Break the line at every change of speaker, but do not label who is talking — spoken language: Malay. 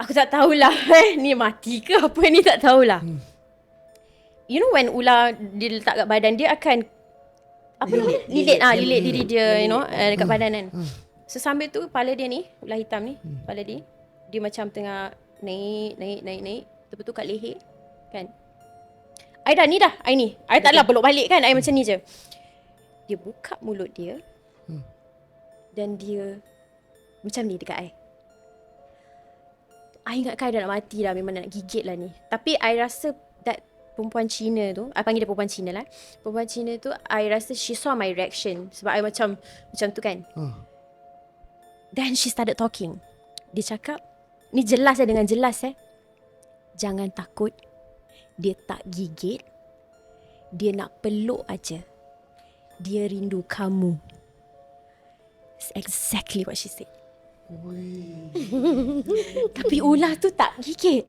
Aku tak tahulah ni mati ke apa ni, tak tahulah. You know when ular dia letak kat badan, dia akan apa namanya? Lilit diri dia, you know, dekat badan kan. So sambil tu kepala dia ni, ular hitam ni, kepala dia macam tengah naik. Lepas tu kat leher kan. I tak nak peluk balik kan. I macam ni je. Dia buka mulut dia. Dan dia macam ni dekat I. I ingatkan I dah nak mati dah. Memang nak gigit lah ni. Tapi I rasa that perempuan Cina tu, I panggil dia perempuan Cina lah. Perempuan Cina tu, I rasa she saw my reaction. Sebab I macam tu kan. Then she started talking. Dia cakap, ni jelas dengan jelas jangan takut. Dia tak gigit. Dia nak peluk aja. Dia rindu kamu. It's exactly what she said. Tapi ular tu tak gigit.